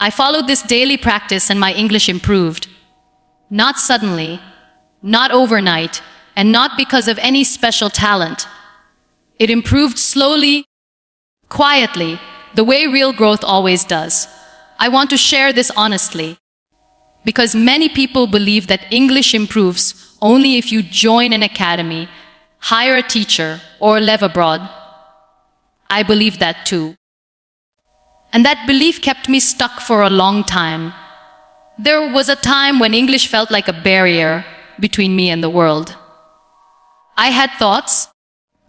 I followed this daily practice and my English improved. Not suddenly, not overnight, and not because of any special talent. It improved slowly, quietly, the way real growth always does. I want to share this honestly, because many people believe that English improves only if you join an academy, hire a teacher, or live abroad. I believe that too. And that belief kept me stuck for a long time. There was a time when English felt like a barrier between me and the world. I had thoughts,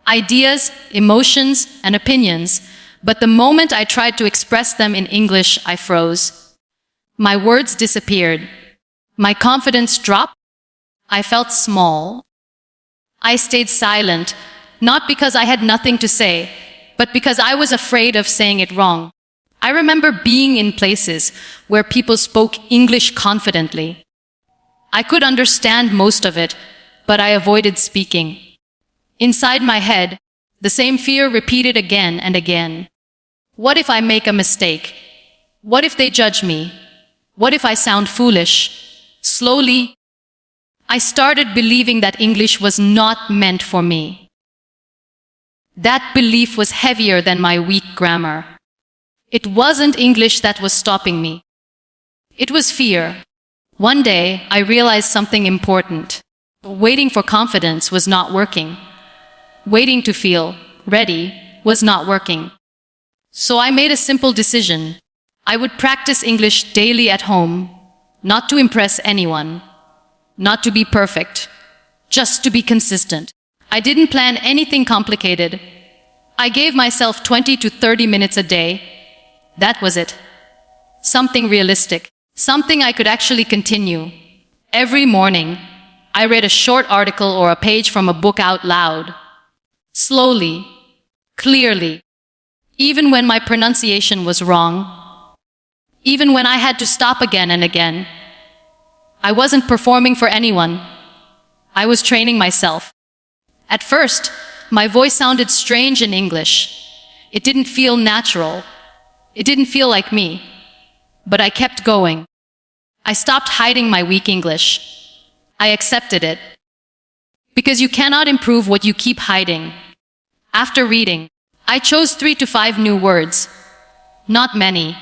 ideas, emotions, and opinions, but the moment I tried to express them in English, I froze. My words disappeared. My confidence dropped. I felt small. I stayed silent, not because I had nothing to say, but because I was afraid of saying it wrong. I remember being in places where people spoke English confidently. I could understand most of it, but I avoided speaking. Inside my head, the same fear repeated again and again. What if I make a mistake? What if they judge me? What if I sound foolish? Slowly, I started believing that English was not meant for me. That belief was heavier than my weak grammar. It wasn't English that was stopping me. It was fear. One day, I realized something important. Waiting for confidence was not working. Waiting to feel ready was not working. So I made a simple decision. I would practice English daily at home, not to impress anyone, not to be perfect, just to be consistent. I didn't plan anything complicated. I gave myself 20 to 30 minutes a day. That was it. Something realistic, something I could actually continue. Every morning, I read a short article or a page from a book out loud. Slowly, clearly, even when my pronunciation was wrong, even when I had to stop again and again. I wasn't performing for anyone. I was training myself. At first, my voice sounded strange in English. It didn't feel natural. It didn't feel like me. But I kept going. I stopped hiding my weak English. I accepted it. Because you cannot improve what you keep hiding. After reading, I chose 3 to 5 new words. Not many,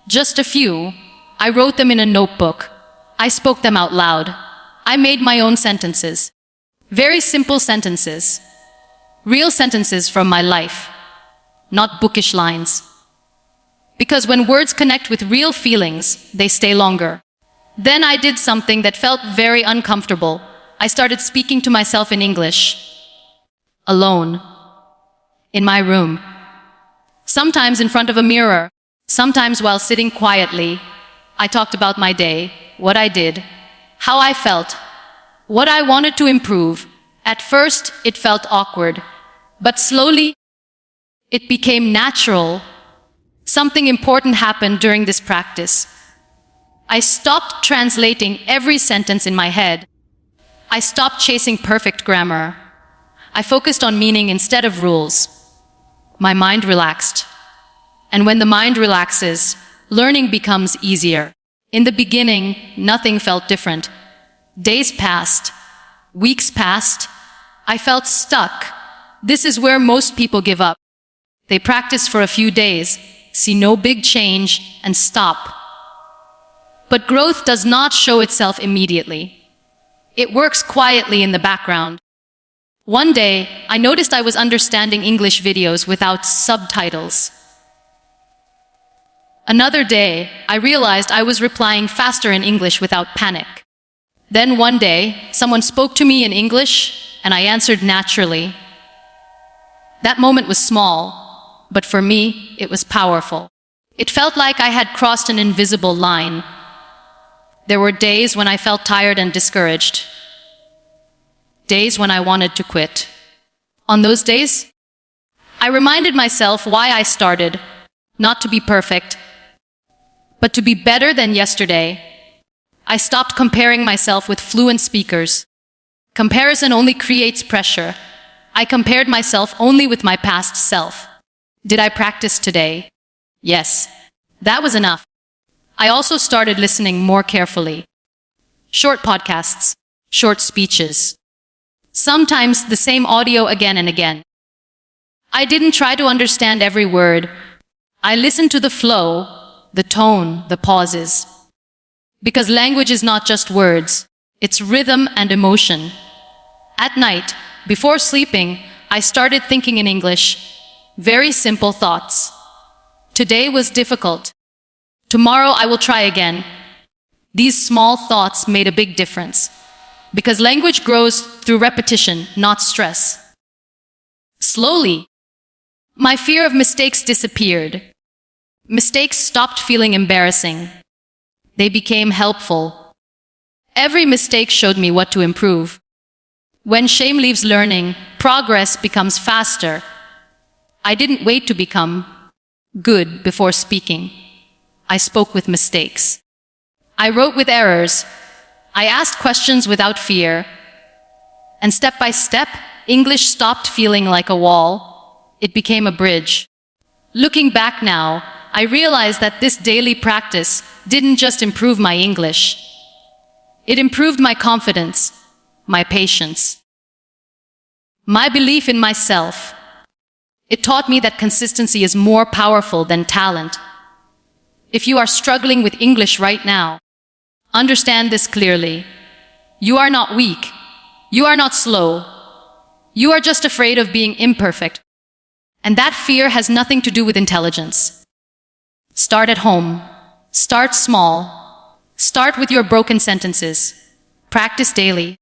just a few. I wrote them in a notebook. I spoke them out loud. I made my own sentences. Very simple sentences. Real sentences from my life. Not bookish lines. Because when words connect with real feelings, they stay longer. Then I did something that felt very uncomfortable. I started speaking to myself in English. Alone. In my room. Sometimes in front of a mirror. Sometimes while sitting quietly. I talked about my day, what I did, how I felt, what I wanted to improve. At first, it felt awkward. But slowly, it became natural. Something important happened during this practice. I stopped translating every sentence in my head. I stopped chasing perfect grammar. I focused on meaning instead of rules. My mind relaxed. And when the mind relaxes, learning becomes easier. In the beginning, nothing felt different. Days passed. Weeks passed. I felt stuck. This is where most people give up. They practice for a few days, see no big change, and stop. But growth does not show itself immediately. It works quietly in the background. One day, I noticed I was understanding English videos without subtitles. Another day, I realized I was replying faster in English without panic. Then one day, someone spoke to me in English, and I answered naturally. That moment was small, but for me, it was powerful. It felt like I had crossed an invisible line. There were days when I felt tired and discouraged. Days when I wanted to quit. On those days, I reminded myself why I started, not to be perfect, but to be better than yesterday. I stopped comparing myself with fluent speakers. Comparison only creates pressure. I compared myself only with my past self. Did I practice today? Yes. That was enough. I also started listening more carefully. Short podcasts, short speeches, sometimes the same audio again and again. I didn't try to understand every word. I listened to the flow, the tone, the pauses. Because language is not just words, it's rhythm and emotion. At night, before sleeping, I started thinking in English. Very simple thoughts. Today was difficult. Tomorrow I will try again. These small thoughts made a big difference. Because language grows through repetition, not stress. Slowly, my fear of mistakes disappeared. Mistakes stopped feeling embarrassing. They became helpful. Every mistake showed me what to improve. When shame leaves learning, progress becomes faster. I didn't wait to become good before speaking. I spoke with mistakes. I wrote with errors. I asked questions without fear. And step by step, English stopped feeling like a wall. It became a bridge. Looking back now, I realized that this daily practice didn't just improve my English. It improved my confidence, my patience, my belief in myself. It taught me that consistency is more powerful than talent. If you are struggling with English right now, understand this clearly. You are not weak. You are not slow. You are just afraid of being imperfect. And that fear has nothing to do with intelligence. Start at home. Start small. Start with your broken sentences. Practice daily.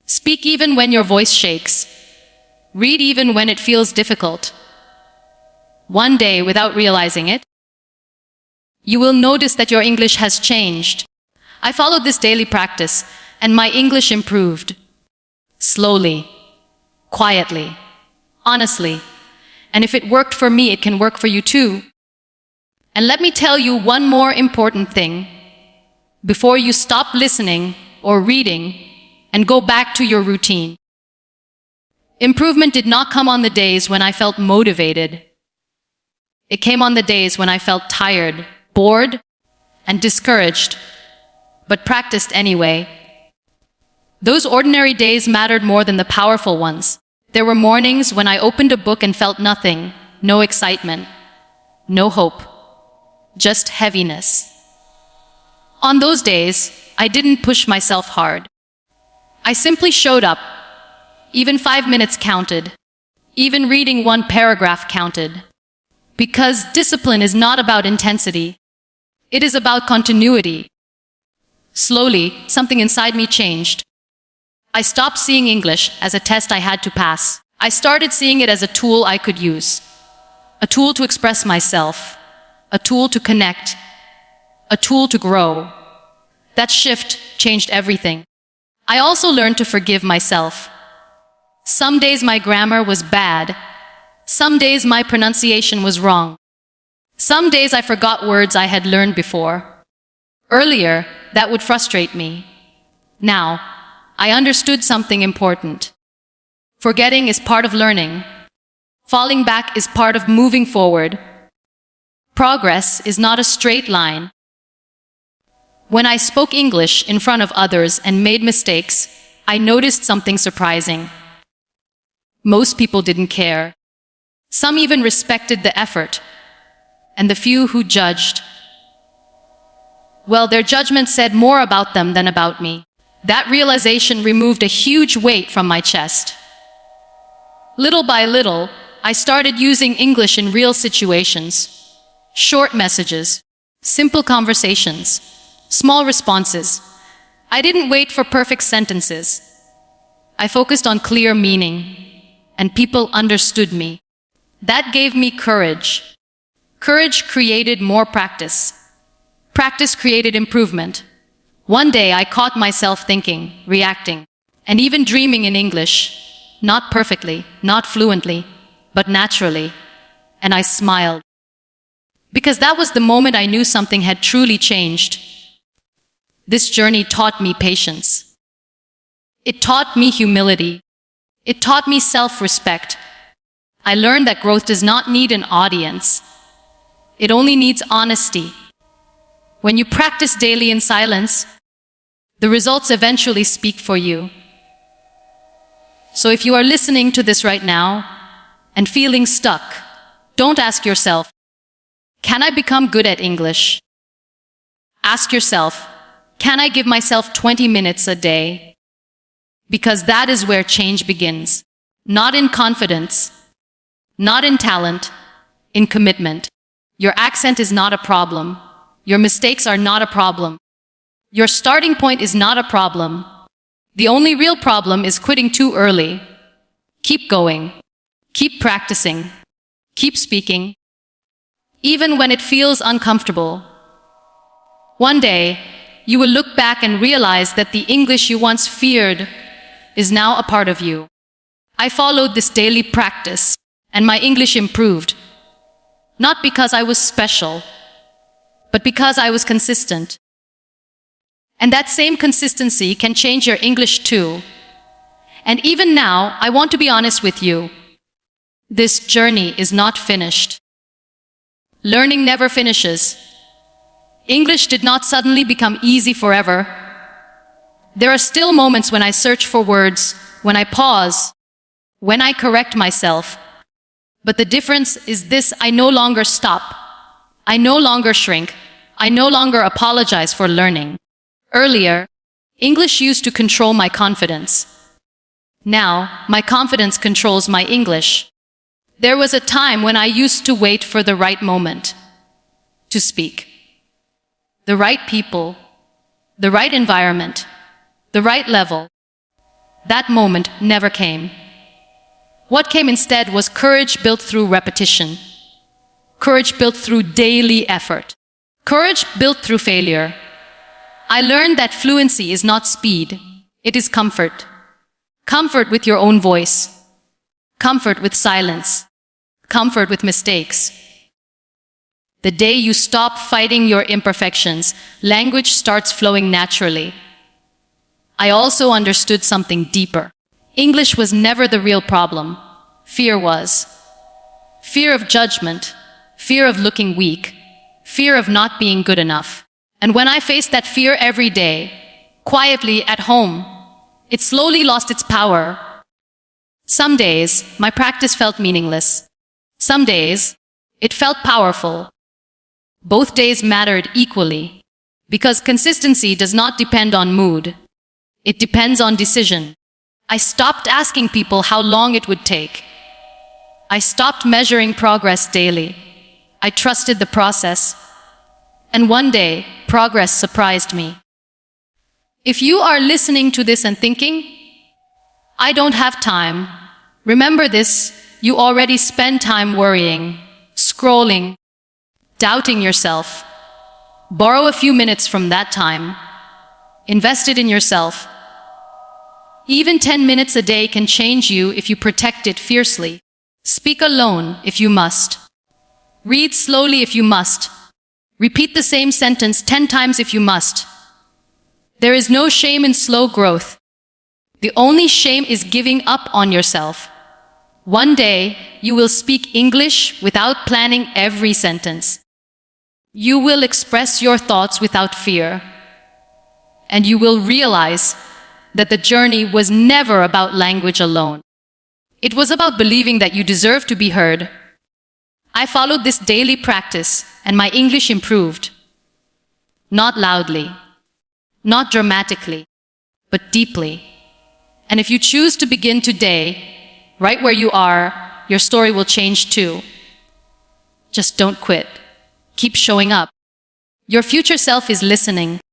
Speak even when your voice shakes. Read even when it feels difficult. One day, without realizing it, you will notice that your English has changed. I followed this daily practice, and my English improved. Slowly, quietly, honestly. And if it worked for me, it can work for you too. And let me tell you one more important thing. Before you stop listening or reading and go back to your routine. Improvement did not come on the days when I felt motivated. It came on the days when I felt tired, bored, and discouraged, but practiced anyway. Those ordinary days mattered more than the powerful ones. There were mornings when I opened a book and felt nothing, no excitement, no hope, just heaviness. On those days, I didn't push myself hard. I simply showed up. Even 5 minutes counted. Even reading one paragraph counted. Because discipline is not about intensity. It is about continuity. Slowly, something inside me changed. I stopped seeing English as a test I had to pass. I started seeing it as a tool I could use. A tool to express myself. A tool to connect. A tool to grow. That shift changed everything. I also learned to forgive myself. Some days my grammar was bad. Some days my pronunciation was wrong. Some days I forgot words I had learned before. Earlier, that would frustrate me. Now, I understood something important. Forgetting is part of learning. Falling back is part of moving forward. Progress is not a straight line. When I spoke English in front of others and made mistakes, I noticed something surprising. Most people didn't care. Some even respected the effort. And the few who judged, well, their judgment said more about them than about me. That realization removed a huge weight from my chest. Little by little, I started using English in real situations. Short messages, simple conversations, small responses. I didn't wait for perfect sentences. I focused on clear meaning, and people understood me. That gave me courage. Courage created more practice. Practice created improvement. One day I caught myself thinking, reacting, and even dreaming in English. Not perfectly, not fluently, but naturally. And I smiled. Because that was the moment I knew something had truly changed. This journey taught me patience. It taught me humility. It taught me self-respect. I learned that growth does not need an audience. It only needs honesty. When you practice daily in silence, the results eventually speak for you. So if you are listening to this right now and feeling stuck, don't ask yourself, can I become good at English? Ask yourself, can I give myself 20 minutes a day? Because that is where change begins. Not in confidence, not in talent, in commitment. Your accent is not a problem. Your mistakes are not a problem. Your starting point is not a problem. The only real problem is quitting too early. Keep going. Keep practicing. Keep speaking. Even when it feels uncomfortable. One day, you will look back and realize that the English you once feared is now a part of you. I followed this daily practice, and my English improved. Not because I was special, but because I was consistent. And that same consistency can change your English too. And even now, I want to be honest with you. This journey is not finished. Learning never finishes. English did not suddenly become easy forever. There are still moments when I search for words, when I pause, when I correct myself. But the difference is this: I no longer stop. I no longer shrink. I no longer apologize for learning. Earlier, English used to control my confidence. Now, my confidence controls my English. There was a time when I used to wait for the right moment to speak. The right people, the right environment, the right level. That moment never came. What came instead was courage built through repetition. Courage built through daily effort. Courage built through failure. I learned that fluency is not speed, it is comfort. Comfort with your own voice. Comfort with silence. Comfort with mistakes. The day you stop fighting your imperfections, language starts flowing naturally. I also understood something deeper. English was never the real problem. Fear was. Fear of judgment, fear of looking weak, fear of not being good enough. And when I faced that fear every day, quietly at home, it slowly lost its power. Some days, my practice felt meaningless. Some days, it felt powerful. Both days mattered equally, because consistency does not depend on mood. It depends on decision. I stopped asking people how long it would take. I stopped measuring progress daily. I trusted the process. And one day, progress surprised me. If you are listening to this and thinking, I don't have time, remember this: you already spend time worrying, scrolling, doubting yourself. Borrow a few minutes from that time. Invest it in yourself. Even 10 minutes a day can change you if you protect it fiercely. Speak alone if you must. Read slowly if you must. Repeat the same sentence 10 times if you must. There is no shame in slow growth. The only shame is giving up on yourself. One day, you will speak English without planning every sentence. You will express your thoughts without fear. And you will realize that the journey was never about language alone. It was about believing that you deserve to be heard. I followed this daily practice, and my English improved. Not loudly, not dramatically, but deeply. And if you choose to begin today, right where you are, your story will change too. Just don't quit. Keep showing up. Your future self is listening.